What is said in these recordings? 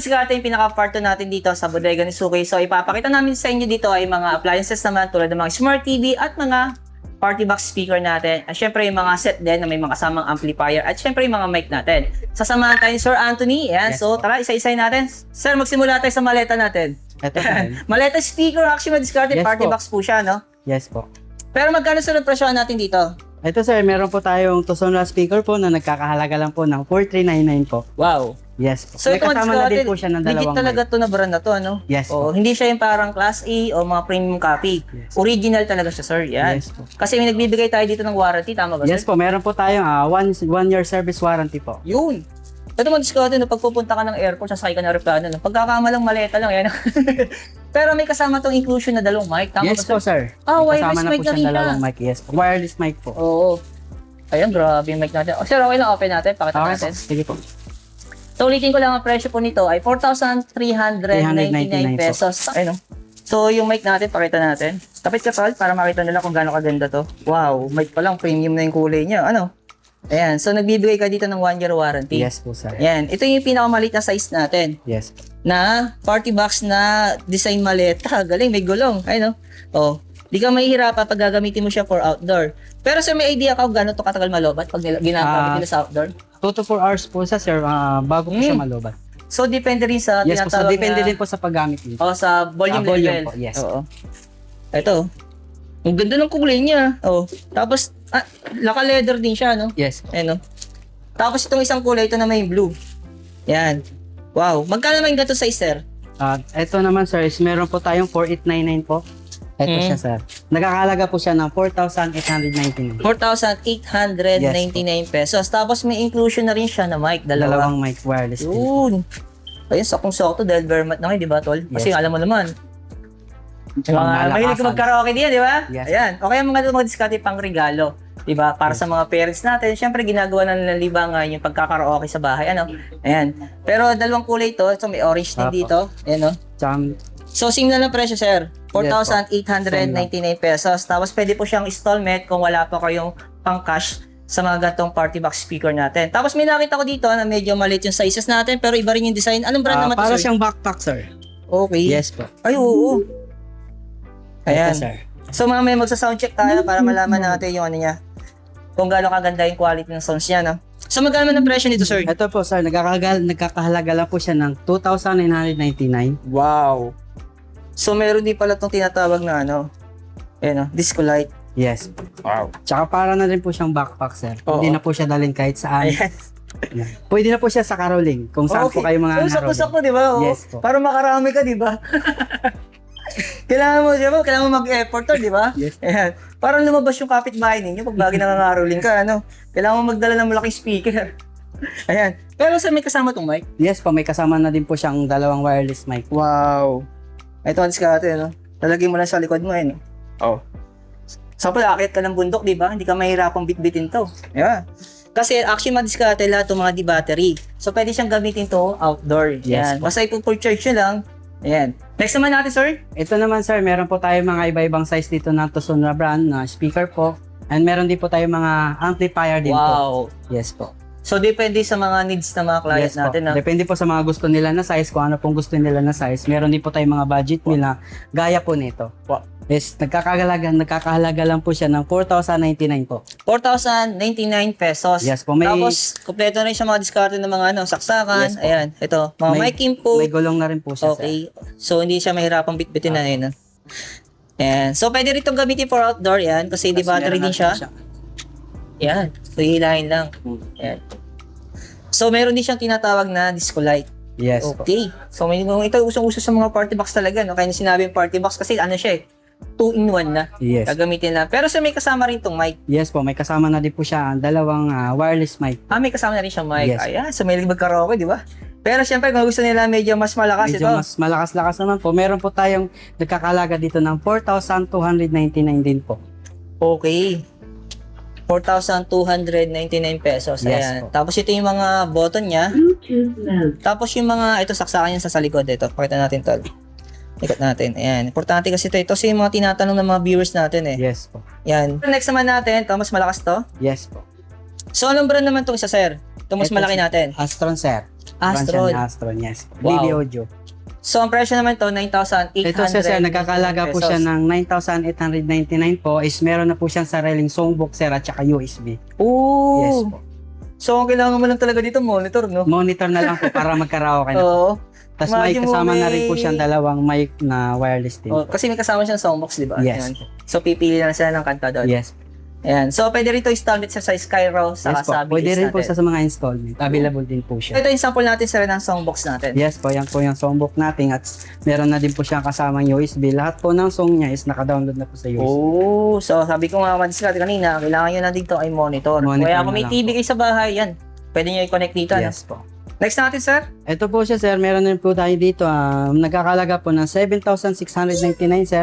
diskarte yung pinaka-part 2 natin dito sa bodega ni Suki. So, ipapakita namin sa inyo dito ay mga appliances naman tulad ng mga smart TV at mga party box speaker natin. At syempre yung mga set din na may mga kasamang amplifier at syempre yung mga mic natin. Sasamahan tayo ni Sir Anthony. Yan. Yes, So, tara, isa-isay natin. Sir, magsimula tayo sa maleta natin. Ito po. Maleta speaker, actually, diskarte, Yes party po. box po siya, no? Yes po. Pero magkano sir ang presyohan natin dito? Ito sir, meron po tayong Tucson speaker po na nagkakahalaga lang po ng 4,399 po. Wow. Yes po. So, May ito kasama na din po siya ng legit dalawang talaga mic. to na brand na to, ano? Yes Oo, po. hindi siya yung parang class A o mga premium copy. Yes. Original talaga siya, sir. Yan. Yes po. Kasi may nagbibigay tayo dito ng warranty, tama ba, Yes sir? po, meron po tayong 1 year service warranty po. Yun. Ito mo diskarte na pagpupunta ka ng airport, sasakay ka ng aeroplano, no? Pagkakamalang maleta lang, yan. Pero may kasama tong inclusion na dalawang mic, tama Yes ba, po sir? sir. Ah, May wireless kasama na mic po na rin siyang siya. dalawang mic. Yes po. Wireless mic po. Oo. Ayan, grabe yung mic natin. Oh, sir, okay lang, open natin. Pakita Okay po. natin. Sige po. So, ulitin ko lang ang presyo po nito ay 4,399 pesos. Ayun, no? So, yung mic natin, pakita natin. Tapit ka, Paul, para makita nila kung gaano kaganda to. Wow, mic pa lang, premium na yung kulay niya. Ano? Ayan, so nagbibigay ka dito ng 1 year warranty. Yes po sir. Ayan, ito yung pinakamaliit na size natin. Yes po. Na party box na design maleta. Galing, may gulong. Ayun, no? Oh, di ka mahihirapan pag gagamitin mo siya for outdoor. Pero sir, may idea ka kung gaano to katagal malobat pag ginagamit nila sa outdoor? 2 to 4 hours po sa sir bago po siya malobat. So, depende rin sa Yes po, so tinatawag depende na- din po sa paggamit nito. Oh, sa volume Volume level. po, yes. Oo. Ito. Ang ganda ng kulay niya. Oh. Tapos, naka-leather din siya, no? Yes po. Ayan, no? Tapos itong isang kulay, ito na may blue. Yan. Wow. Magkano naman ganito size, sir? Ito naman sir, is meron po tayong 4,899 po. Ito siya sir. Nagkakahalaga po siya ng 4,899. 4,899 pesos. Tapos may inclusion na rin siya na mic. Dalawang mic wireless. din. Yun. Ayun, sakong-sakto dahil Vermat na ngayon, di ba, tol? Kasi Yes. alam mo naman, Mga mahilig ka malakasan. mag-karaoke diyan, di ba? Yes. Ayan. O kaya mga diskarte pang regalo. Di ba? Para sa mga parents natin, syempre ginagawa na nila libangan yung pagkakaraoke sa bahay. Ano? Ayan. Pero dalawang kulay to. Ito may orange din Apo. dito. Ayan, no? Tsaka, So, signal ng presyo, sir. 4,899 pesos. Tapos, pwede po siyang installment kung wala pa kayong pang-cash sa mga gantong party box speaker natin. Tapos, may nakita ko dito na medyo maliit yung sizes natin, pero iba rin yung design. Anong brand naman to, para sir? siyang backpack sir. Okay. Yes po. Ay, oo. Ayan. Ito sir. So, mga may magsa-soundcheck tayo para malaman natin yung ano niya. Kung gaano kaganda yung quality ng sounds niya, no? So, magkano naman ang presyo nito, sir? Ito po sir, nagkakahalaga lang po siya ng 2,999. Wow. So, meron din pala itong tinatawag na ano, disco light. Yes. Wow. Tsaka para na rin po siyang backpack sir. Oo. Hindi na po siya dalhin kahit saan. Ayan. Yan. Pwede na po siya sa caroling kung saan po kayo mga So, sakto-sakto, di ba? Oo. Yes po. Para makarami ka, di ba? Kailangan mo mag-effort to, di ba? Yes. Ayan. Parang lumabas yung kapitbahay ninyo pag lagi nangangaroling ka, ano? Kailangan mo magdala ng malaking speaker. Ayan. Pero sir, may kasama tong mic. Yes po, may kasama na din po siyang dalawang wireless mic. Wow. Ito ang diskarte, no? Lalagay mo lang sa likod mo, eh, no? Oh. So, pala, akit ka ng bundok, di ba? Hindi ka mahirapang bitbitin to. Yeah. Kasi, actually, madiskarte lahat itong mga di-battery. So, pwede siyang gamitin to outdoor. Yan. Yes, po. Basta ipo-charge nyo lang. Ayan. Next naman natin, sir. Ito naman sir, meron po tayo mga iba-ibang size dito ng Tucson brand na speaker po. And meron din po tayo mga amplifier din po. Wow. Yes po. So, depende sa mga needs ng mga client Yes natin, po. no? Depende po sa mga gusto nila na size, kung ano pong gusto nila na size. Meron din po tayong mga budget nila, gaya po nito. Wow. Yes, nagkakahalaga lang po siya ng 4,099 po. 4,099 pesos. Yes po, may- Tapos, kompleto na rin siya mga diskarte ng mga saksakan. Yes po. Ayan. Ito. Mga May- mic input. May gulong na rin po siya. Sir. Okay. So, hindi siya mahirapang bitbitin na yun. Ayan. So, pwede rin itong gamitin for outdoor. Yan. Kasi di battery din siya. Yan. So, hihilahin lang. Ayan. So, meron din siyang tinatawag na disco light. Yes po. Okay. So, ito usong-uso sa mga party box talaga. No? Kaya sinabi yung party box kasi ano siya 2-in-1 na. Yes. Gagamitin lang. Pero sa may kasama rin tong mic. Yes po, may kasama na din po siya ang dalawang wireless mic. May kasama na rin siyang mic. Yes. Ayan. So, may mag-karaoke, di ba? Pero syempre, kung gusto nila medyo mas malakas Medyo ito. mas malakas-lakas naman po. Meron po tayong nagkakalaga dito ng 4,299 din po. Okay. 4,299 pesos. Yes Ayan. po. Tapos ito yung mga button niya. Tapos yung mga, ito saksakan niya sa likod. Ito, pakita natin to. Ikot natin. Ayan. Importante kasi ito. Ito kasi yung mga tinatanong ng mga viewers natin eh. Yes po. Yan. Next naman natin. Ito, mas malakas to. Yes po. So, anong brand naman itong isa, sir? Ito mas Ito, malaki sir. natin. Astron sir. Brand siya Astron. ni Astron, yes. Wow. DB Audio. So, ang presyo naman to, 9,800 Ito sir, nagkakalaga po siya ng 9,899 po. Is meron na po siyang sariling songbook sir at saka USB. Oo. Yes po. So, ang kailangan mo lang talaga dito, monitor, no? Monitor na lang po para magkaraoke na. Oo. Tapos may Imagine mo kasama na rin po may- siyang dalawang mic na wireless din. Oh, kasi may kasama siyang soundbox, di ba? Yes. Ayan. So, pipili na lang sila ng kanta doon. Yes. Ayan. So, pwede rin ito installment sa Skyro sa Yes po. kasabi Pwede rin po natin. sa mga installment. Available din po siya. Ito yung sample natin sir ng soundbox natin. Yes po, yan po yung songbook natin at meron na din po siyang kasamang USB. Lahat po ng song niya is naka-download na po sa USB. Oh, so sabi ko nga madiscard kanina, kailangan nyo na dito ay monitor. Monitor Kaya kung na may lang TV po. kayo sa bahay, yan. Pwede nyo i-connect dito. Yes po. No? Next natin sir. Ito po siya sir, meron din po tayo dito. Nagkakalaga po ng 7,699 sir.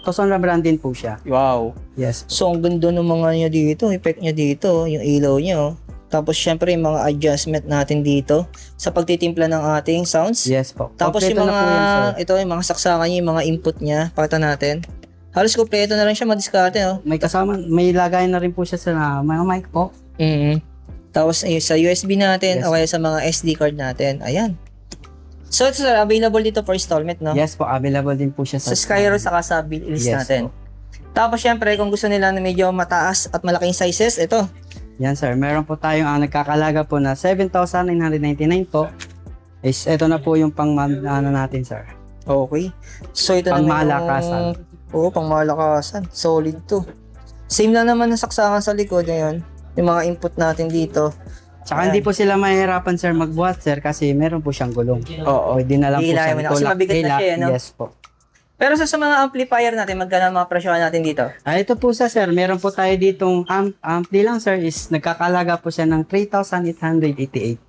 Tosonra brand din po siya. Wow. Yes. So ang ganda ng mga niya dito, effect niya dito, yung ilaw niya. Oh. Tapos syempre yung mga adjustment natin dito sa pagtitimpla ng ating sounds. Yes po. Tapos Kompleto yung na mga, po yan, sir. ito yung mga saksakan niya, yung mga input niya, pakita natin. Halos kompleto na rin siya madiskarte, no? May kasama, may lagay na rin po siya sa mga mic po. Tapos sa USB natin, Yes. o kaya sa mga SD card natin. Ayan. So ito sir, available dito for installment, no? Yes po, available din po siya Sa Skyro saka sa bill list Yes natin. po. Tapos syempre, kung gusto nila na medyo mataas at malaking sizes, ito. Yan sir, meron po tayong nagkakalaga po na 7,999 po. Is ito na po yung pang ano natin sir. Okay. So ito na Pangmalakasan. Oo, pangmalakasan. Solid to. Same lang naman ang saksakan sa likod ngayon. Yung mga input natin dito. Tsaka Ayan. hindi po sila mahihirapan sir magbuhat sir kasi meron po siyang gulong. Oo. Pwede na lang po Hihilahin sa mo na kasi tulak, mabigat na hilak. siya, no? Yes po. Pero sa mga amplifier natin, magkano ang mga presyohan natin dito? Ito po sa sir, meron po tayo ditong ampli lang sir is nagkakalaga po siya ng 3,888.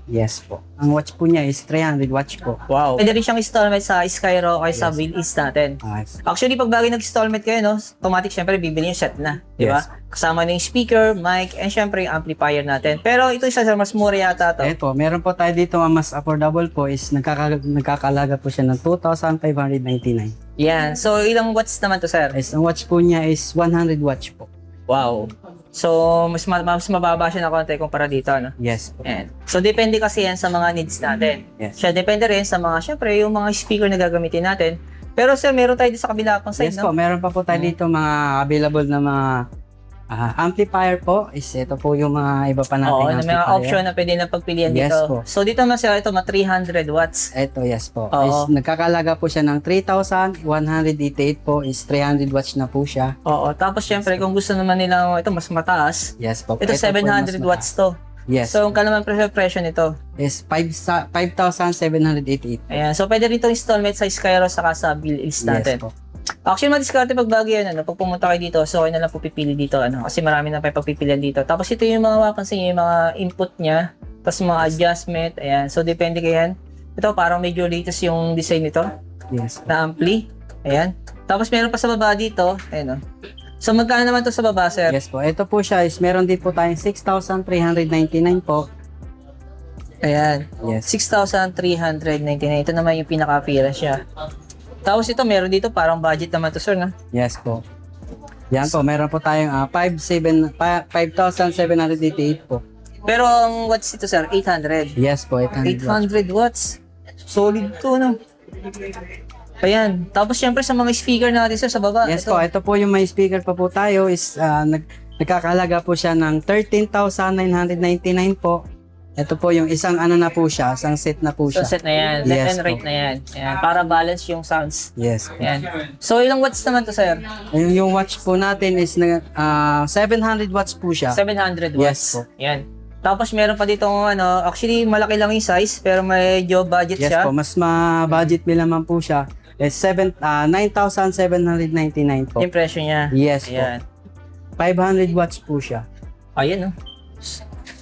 Yes po. Ang watch po niya is 300 watch po. Wow. Pwede rin siyang installment sa Skyro o sa bill list natin. Yes. Actually, pag bagay nag-installment kayo, no, automatic syempre bibili yung set na, di ba? Yes. Kasama na yung speaker, mic, and syempre yung amplifier natin. Pero ito isa sa mas mura yata to. Ito, meron po tayo dito ang mas affordable po is nagkakalaga po siya ng 2,599. Yan. So, ilang watts naman to, sir? Is ang watch po niya is 100 watch po. Wow. So, mas mababa siya na konti kumpara dito, no? Yes po. Yan. So, depende kasi yan sa mga needs natin. Yes. Siya, depende rin sa mga, syempre, yung mga speaker na gagamitin natin. Pero, sir, meron tayo dito sa kabila pang side, Yes no? po, meron pa po tayo dito mga available na mga amplifier po. Is ito po yung mga iba pa nating Oo, na amplifier. mga option na pwede na pagpilian Yes dito. po. So, dito naman siya, ito, 300 watts. Ito, yes po. Oo. Is nagkakalaga po siya ng 3,188 po is 300 watts na po siya. Oo, tapos syempre kung gusto naman nila ito mas mataas, Yes po. ito po yung 700 mas watts to. Yes. So, ang kalaman presyo nito. is 5,788. Ayan, so pwede rin itong installment sa Skyro saka sa bill list natin. Yes po. Actually, madiskarte pag bagay yan, ano, pag pumunta kayo dito, so kayo na lang po pipili dito, ano, kasi marami na pa pagpipilian dito. Tapos ito yung mga mapansin nyo, yung mga input niya, tapos mga adjustment, ayan, so depende kayo yan. Ito, parang medyo latest yung design nito, Yes. na ampli, ayan. Tapos meron pa sa baba dito, ayan o. So magkano naman to sa baba, sir? Yes po. Ito po siya is meron din po tayong 6,399 po. Ayan. Yes. 6,399. Ito naman yung pinaka-pira siya. Tapos ito, meron dito parang budget naman to, sir, na? Yes po. Yan po, meron po tayong 5,788 po. Pero ang watts ito, sir, 800. Yes po, 800 watts. 800 watts. Solid to, no? Ayan. Tapos, syempre, sa mga speaker natin, sir, sa baba. Yes ito. po, ito po yung may speaker pa po tayo is nagkakalaga po siya ng 13,999 po. Ito po yung isang ano na po siya, isang set na po So, siya. set na yan. Yes Left and po. right na yan. Ayan. Para balance yung sounds. Yes po. Ayan. So, ilang watts naman to, sir? Yung watch po natin is 700 watts po siya. 700 Yes watts. Ayan. Tapos, meron pa dito, ano, actually, malaki lang yung size, pero medyo budget Yes siya. po, mas ma-budget bill naman po siya. Is 9,799 po. Yung presyo niya. Yes po. Ayan. 500 watts po siya. Ayun, no?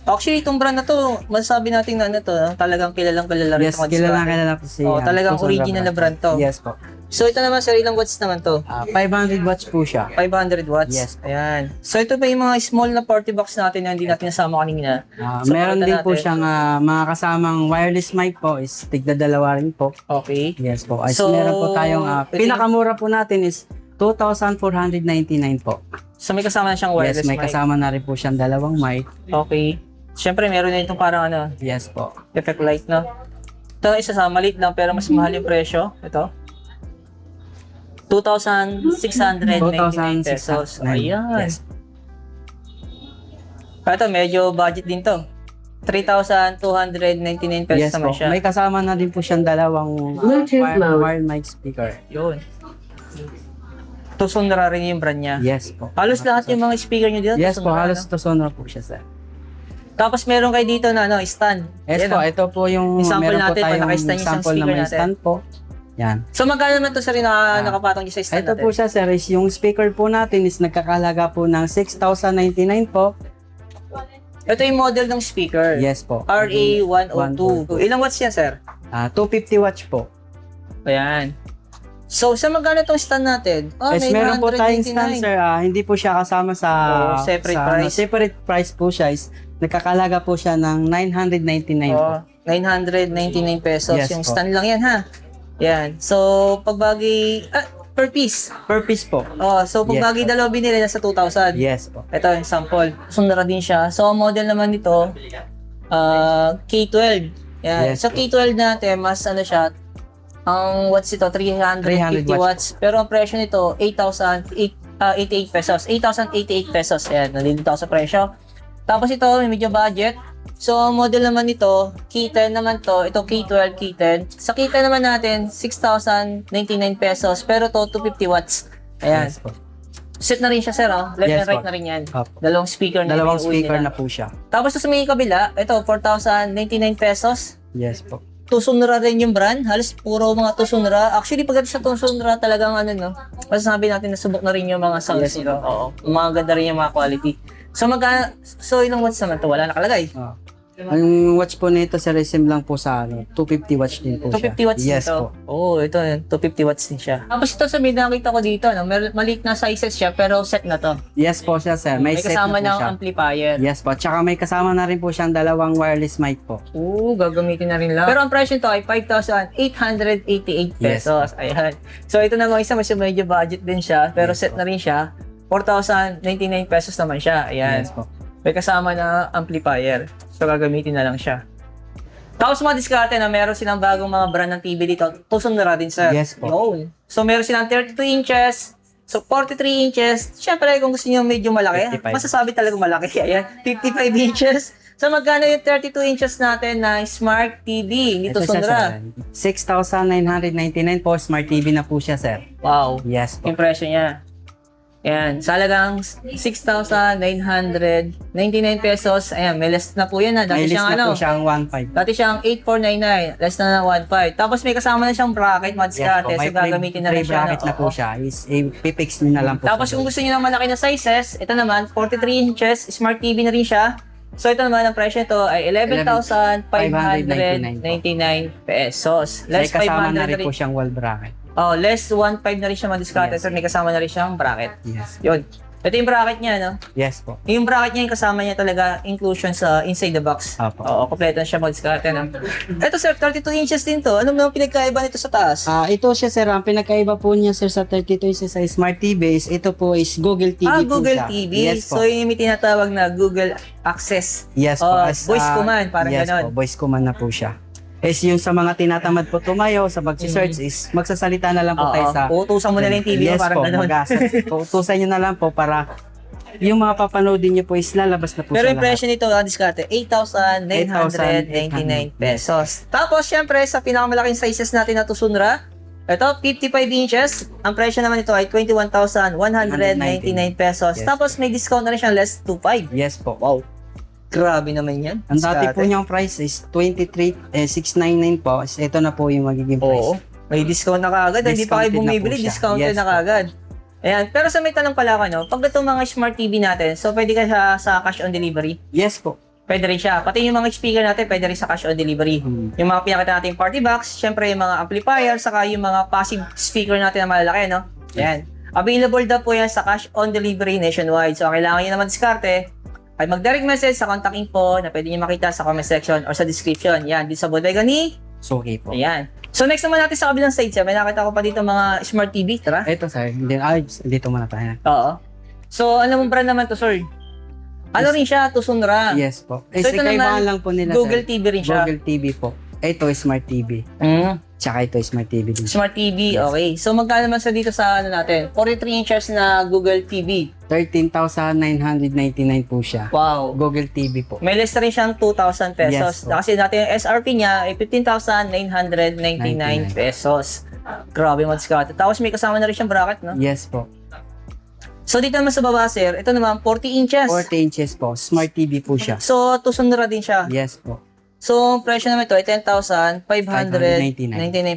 Actually, itong brand na to, masasabi natin na ano to, no? Talagang kilalang kilala rin Yes, itong kilala po si... Oo, talagang original na brand to. Yes po. So, ito naman, sir, ilang watts naman to? 500 watts po siya. 500 watts? Yes. Ayan. So, ito ba yung mga small na party box natin na hindi natin nasama kanina? So, Meron pakita din po natin. siyang mga kasamang wireless mic po is tigda dalawa rin po. Okay. Yes po. Ay, So, meron po tayong pwede- pinakamura po natin is 2,499 po. So, may kasama na siyang wireless Yes, may mic. kasama na rin po siyang dalawang mic. Okay. Siyempre, meron na itong parang ano, Yes po. effect light, no? Ito, isa sa maliit lang pero mas mahal yung presyo. Ito. 2,699 pesos. 2,609. Ayan. Yes. Ito, medyo budget din to. 3,299 pesos Yes naman po. siya. May kasama na din po siyang dalawang wire mic speaker. Yun. Tusunra rin yung brand niya. Yes po. Halos lahat yung mga speaker nyo dito. Yes po, Tusunra, halos no? Tucson po siya, sir. Tapos meron kayo dito na ano, stand. Yes Yan, po, no? ito po yung Yung sample meron po natin, tayong naka-stand yung isang sample na speaker may natin. stand po. Yan. So magkano naman to sa rin nakapatong niyo sa stand Ito natin? po siya, sir, is yung speaker po natin is nagkakalaga po ng 6,099 po. Ito yung model ng speaker. Yes po. RA102. Ilang watts yan, sir? 250 watts po. Ayan. So, sa magkano itong stand natin? Oh, Yes, meron po tayong stand, sir. Hindi po siya kasama sa separate sa, price. Separate price po siya is nagkakalaga po siya ng 999 po. Oh, 999 pesos. Yes Yung po. stand lang yan, ha? Yan. So, pagbagi... per piece. Per piece po. Oh, so pagbagi Yes po. dalawa binili nasa 2,000. Yes po. Ito yung sample. Sundara din siya. So, ang model naman nito, K12. Yan. Yes So, po. K12 natin, mas ano siya, ang watts ito, 350 300 watts. Pero ang presyo nito, 8,088 pesos. 8,088 pesos. Yan, nandito ako sa presyo. Tapos ito, may medyo budget. So, ang model naman nito, K10 naman to. Ito, K12, K10. Sa K10 naman natin, 6,099 pesos. Pero to, 250 watts. Ayan. Yes po. Set na rin siya, sir. Oh. Left Yes and right po. na rin yan. Opo. Dalawang speaker na Dalawang yung uwi speaker nila. na po siya. Tapos sa may kabila, ito, 4,099 pesos. Yes po. Tusunra rin yung brand. Halos puro mga Tusunra. Actually, pag sa Tusunra talagang ano, no? Masasabi natin na subok na rin yung mga sounds Yes, nila. Oo. Mga ganda rin yung mga quality. So, so ilang watts naman to? Wala nakalagay. Ang watch po nito, sir, is same lang po sa 250 watts din po siya. 250 watts Yes nito. po. Oo, ito, 250 watts din siya. Tapos ito sa may nakita ko dito, no? Maliit na sizes siya, pero set na to. Yes po siya, sir. May, May set kasama na po ng siya. amplifier. Yes po. Tsaka may kasama na rin po siyang dalawang wireless mic po. Oo, gagamitin na rin lang. Pero ang presyo nito ay 5,888 pesos. Ayan. So ito naman isa, medyo budget din siya, pero set na rin siya. 4,099 pesos naman siya. Ayan. Yes po. May kasama na amplifier. So gagamitin na lang siya. Tapos mga diskarte na meron silang bagong mga brand ng TV dito. Tusunra din, sir. Yes po. Yun. So meron silang 32 inches. So 43 inches. Siyempre kung gusto niyo medyo malaki, 55. masasabi talaga malaki. Ayan. 55 inches. So magkano yung 32 inches natin na Smart TV? Hindi Ito siya, Tusunra. sir. 6,999 po. Smart TV na po siya, sir. Wow. Yes po. Yung presyo niya. Ayan, sa halagang 6,999 pesos. Ayan, may less na po yan. Dati May list siyang na ano, po siyang 1.5. dati siyang 8,499, less na ng 1,500. Tapos may kasama na siyang bracket, mga diskarte, so gagamitin na rin siya. bracket na po Oo. siya. Pipix nyo na lang po. Tapos kung gusto niyo ng malaki na sizes, ito naman, 43 inches, Smart TV na rin siya. So ito naman, ang presyo nito ay 11,599 pesos. May Less kasama 500 na na rin rin. po siyang wall bracket. Oh, less 1,500 na rin siya mga diskarte, Yes. so may kasama na rin siyang bracket. Yes. Yun. Ito yung bracket niya, no? Yes po. Yung bracket niya, yung kasama niya talaga inclusion sa inside the box. Opo. Oo, kompleto na siya mag-discarte. No? Ito sir, 32 inches din to. Ano naman pinagkaiba nito sa taas? Ito siya, sir. Ang pinakaiba po niya, sir, sa 32 inches sa Smart TV is ito po is Google TV po Google siya. TV. Yes po. So yun yung may tinatawag na Google Access. Yes po. Voice command, parang yes ganon. po, voice command na po siya. Is yung sa mga tinatamad po tumayo, sa pag-search is magsasalita na lang po tayo sa... Uutusan mo na lang yung TV mo, yes parang po, ganon. Uutusan nyo na lang po para yung mga papanoodin nyo po is lalabas na po Pero sa yung presyo nito, ang diskarte, 8,999 pesos. Tapos, syempre, sa pinakamalaking sizes natin na Tusunra, ito, 55 inches. Ang presyo naman nito ay 21,199 pesos. Yes. Tapos, may discount na rin siyang less 2,500. Yes po. Wow. Grabe naman yan. Ang dati Diskarte. po niyang price is 23,699 po. Is ito na po yung magiging Oo. price. May discount na kaagad. Hindi pa kayo Discounted na bumibili, po siya. discounted Yes na po. kaagad. Ayan. Pero sa may tanong pala ko, no? Pag itong mga smart TV natin, so pwede ka siya sa cash on delivery? Yes po. Pwede rin siya. Pati yung mga speaker natin, pwede rin sa cash on delivery. Yung mga pinakita natin party box, syempre yung mga amplifier, saka yung mga passive speaker natin na malalaki, no? Ayan. Available daw po yan sa cash on delivery nationwide. So, ang kailangan nyo naman diskarte, ay mag-direct message sa contact info na pwede nyo makita sa comment section or sa description. Yan, dito sa bodega ni. So, okay po. Ayan. So, next naman natin sa kabilang side, may nakita ko pa dito mga smart TV. Tara. Ito, sir. Dito muna tayo. Oo. So, ano mong brand naman to, sir? Ano rin siya? Tusunra. Yes po. So, ito kaibahan naman, lang po nila, Google sir. TV rin siya. Google TV po. Ito, Smart TV. Tsaka ito, Smart TV din. Smart TV, okay. So, magkano naman sa dito sa ano natin? 43 inches na Google TV. 13,999 po siya. Wow. Google TV po. May less rin siyang 2,000 pesos. Yes, po. Kasi natin yung SRP niya ay 15,999 pesos. Grabe mga discount. Tapos may kasama na rin siyang bracket, no? Yes po. So, dito naman sa baba, sir, ito naman, 40 inches. 40 inches po. Smart TV po siya. So, tusunra din siya. Yes po. So, ang presyo naman ito ay 10,599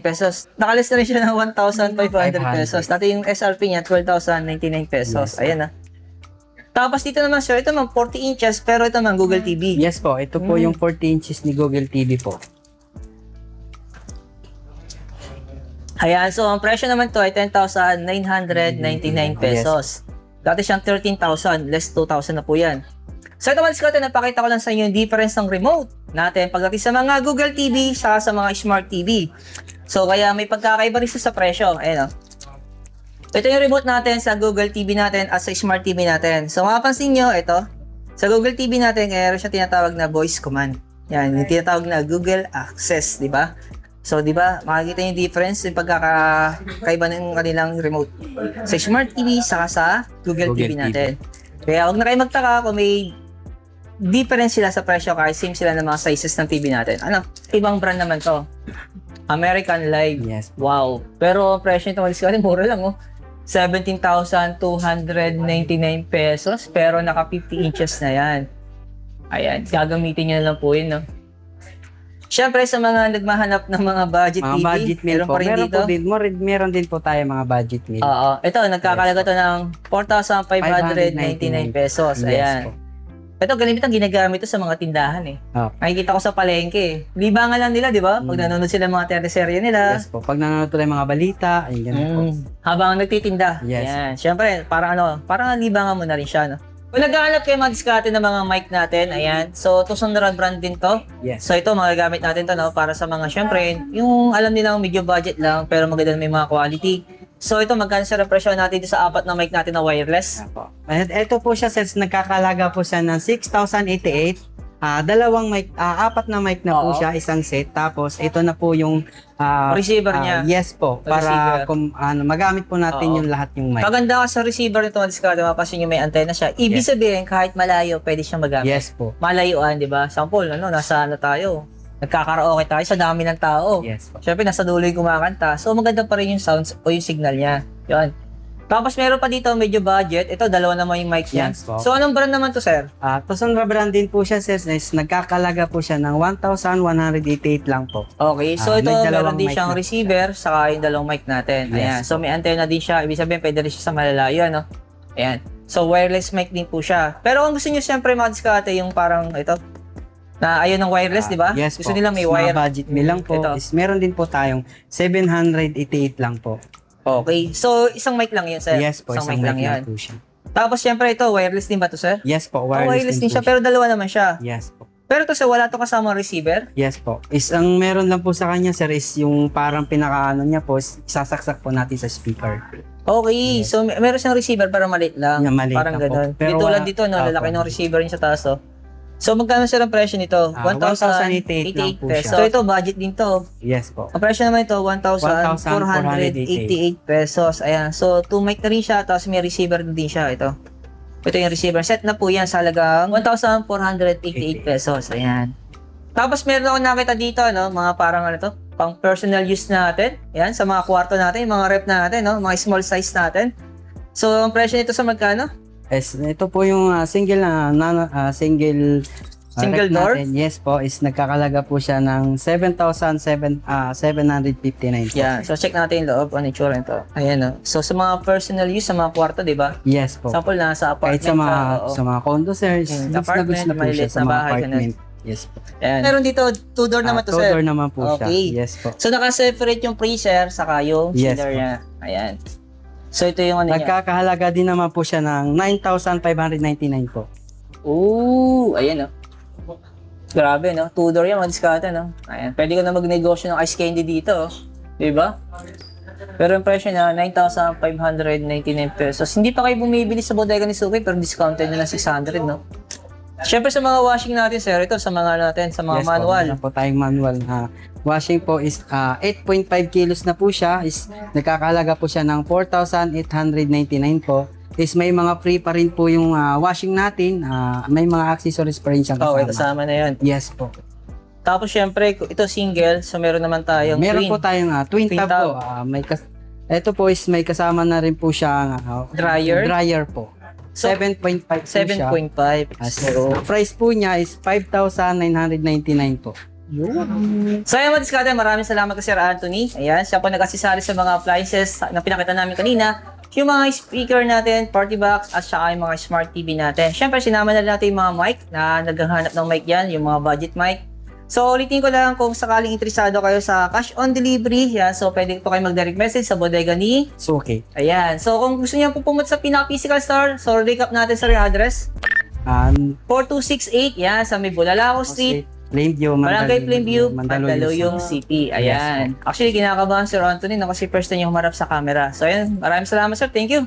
pesos. Nakalis na rin siya ng 1,500 pesos. Dati yung SRP niya, 12,099 pesos. Yes. Ayan na. Tapos dito naman, sir, ito naman 40 inches, pero ito naman Google TV. Yes po. Ito po yung 40 inches ni Google TV po. Ayan, so ang presyo naman to ay 10,999 pesos. Dati siyang 13,000, less 2,000 na po yan. So ito mga discount, napakita ko lang sa inyo yung difference ng remote natin pagdating sa mga Google TV saka sa mga Smart TV. So kaya may pagkakaiba rin sa presyo. Ayan o. Ito yung remote natin sa Google TV natin at sa Smart TV natin. So mapapansin nyo, ito, sa Google TV natin, meron siya tinatawag na voice command. Yan, yung tinatawag na Google Access, di ba? So, di ba, makikita yung difference yung pagkakaiba ng kanilang remote sa Smart TV saka sa Google TV natin. Kaya huwag na kayo magtaka kung may difference sila sa presyo kahit same sila ng mga sizes ng TV natin. Ano? Ibang brand naman to. American Live. Yes. Wow. Pero ang presyo nito, kasi mura lang, oh. 17,299 pesos pero naka 50 inches na yan. Ayan, gagamitin nyo na lang po yun, no? Siyempre, sa mga nagmahanap ng mga budget Mga TV, budget meal meron po. pa rin Meron dito. po din. Meron din po tayo mga budget meal. Oo. Ito, nagkakalaga to ng 4,599 pesos. Yes Ayan. po. Ito, ganito ang ginagamit to sa mga tindahan eh. Okay. Nakikita ko sa palengke eh. Libangan lang nila, di ba? Pag nanonood sila ng mga teleserye nila. Yes po. Pag nanonood tayo ng mga balita, ayun ganun po. Habang nagtitinda. Yes. Ayan. Siyempre, parang libangan mo na rin siya, no? Kung naghahanap kayo mga diskarte ng mga mic natin, ayan. So, Tusunra brand din to. Yes. So, ito, magagamit natin to, no? Para sa mga, syempre, yung alam nilang medyo budget lang, pero maganda may mga quality. So, ito, magkano sa presyo natin dito sa apat na mic natin na wireless? Apo. Ito po siya, since nagkakalaga po siya ng 6,088. Apat na mic na po Oo. siya, isang set. Tapos, ito na po yung Receiver niya. Yes po, Receiver. para magamit po natin Oo. yung lahat yung mic. Kaganda ka sa receiver nito, mga diskarte, mapasin nyo may antenna siya. Ibig Yes. sabihin, kahit malayo, pwede siyang magamit. Yes po. Malayuan, di ba? Sample, nasa tayo? Nagkakaraoke tayo sa dami ng tao. Yes po. Siyempre, nasa dulo yung kumakanta. So, maganda pa rin yung sounds o yung signal niya. Yun. Tapos, meron pa dito medyo budget. Ito, dalawa naman yung mic niya. Yes po. So, anong brand naman to, sir? Tusunra brand din po siya, sir. Nagkakalaga po siya ng 1,188 lang po. Okay. So, ito, may meron dalawang din mic siyang na. receiver saka yung dalawang mic natin. Yes Ayan. So, may antenna din siya. Ibig sabihin, pwede rin siya sa malalayo, ano? Ayan. So, wireless mic din po siya. Pero kung gusto nyo siyempre mga diskarte, yung parang ito, na ayaw ng wireless, di ba? Yes Gusto po. nila may Sa mga wire. budget meal lang po. Ito. Meron din po tayong 788 lang po. Okay. So, isang mic lang yan, sir. Yes po, isang mic lang po siya. Tapos, syempre, ito, wireless din ba to, sir? Yes po, Wireless din po siya, pero dalawa naman siya. Yes po. Pero to sir, wala to kasama receiver? Yes po. Ang meron lang po sa kanya, sir, is yung parang pinakaano niya po, isasaksak po natin sa speaker. Okay, so meron siyang receiver pero maliit lang. Na maliit Parang lang po. ganun. Pero Di tulad wala- dito, no, Opo. lalaki ng receiver niya sa taas, oh. So magkano sir ang presyo nito? 1,088 lang 1,088 po pesos. siya. So ito, budget din to. Yes po. Ang presyo naman ito, 1,488 pesos. Ayan, so 2 mic na rin siya, tapos may receiver na din siya, ito. Ito yung receiver. Set na po yan sa halagang 1,488 pesos. Ayan. Tapos meron ako nakita dito, no, mga parang ano to, pang personal use natin. Ayan, sa mga kwarto natin, yung mga rep natin, no, mga small size natin. So, ang presyo nito sa magkano? Ito po yung single Single rep door? natin. Yes po, is nagkakalaga po siya ng 7,759 po. Yeah, so check natin yung loob, ano yung tsura nito. Ayan, no. So, sa mga personal use, sa mga kwarto, di ba? Yes po. Sample na sa apartment. Kahit oo. sa mga condo, sir, Mm, goods na apartment, goods na po siya maliit sa na mga bahay, apartment. Yes po. Ayan. Meron dito, 2-door naman to, sir. Two-door naman po siya. Okay. Yes po. So, naka-separate yung freezer saka yung Yes, chiller po. niya. Ayan. So, ito yung ano niya. Nagkakahalaga din naman po siya ng 9,599 po. Ooh, ayan, no. Grabe, no? 2-door yan, madiskata, no? Ayan. Pwede ko na magnegosyo ng ice candy dito, oh. Diba? Pero yung presyo na, 9,599 pesos. Hindi pa kayo bumibili sa bodega ni Suki, pero discounted na ng 600, no? Siyempre sa mga washing natin, sir, ito sa mga natin, sa mga Yes manual. Po, meron po tayong manual na washing po is 8.5 kilos na po siya. Is nagkakalaga po siya ng 4,899 po. Is may mga free pa rin po yung washing natin. May mga accessories pa rin siyang Oo, kasama. kasama na yun. Yes po. Tapos syempre, ito single, so meron naman tayong Meron twin. po tayong twin Twin tab tab. po. Ito po is may kasama na rin po siyang Dryer? dryer po. So, 7.5 po siya. 7.5. So, Ang price po niya is 5,999 po. so ayan mga diskarte, maraming salamat kay Sir Anthony. Ayan, siya po nag-asisari sa mga appliances na pinakita namin kanina. Yung mga speaker natin, party box, at saka yung mga smart TV natin. Siyempre, sinama na natin yung mga mic na naghahanap ng mic yan, yung mga budget mic. So, ulitin ko lang kung sakaling interesado kayo sa cash on delivery, yan, so pwede po kayo mag-direct message sa bodega ni. So, okay. Ayan, so kung gusto niyo po pumunta sa pinaka-physical store, so recap natin sa address. 4268, yan, sa may Bulalao Street. Plainview, Barangay Plainview, Mandaluyong City. Ayan. Yes, Actually, kinakabahan Sir Anthony na kasi first time niya humarap sa camera. So, ayan. Maraming salamat, sir. Thank you.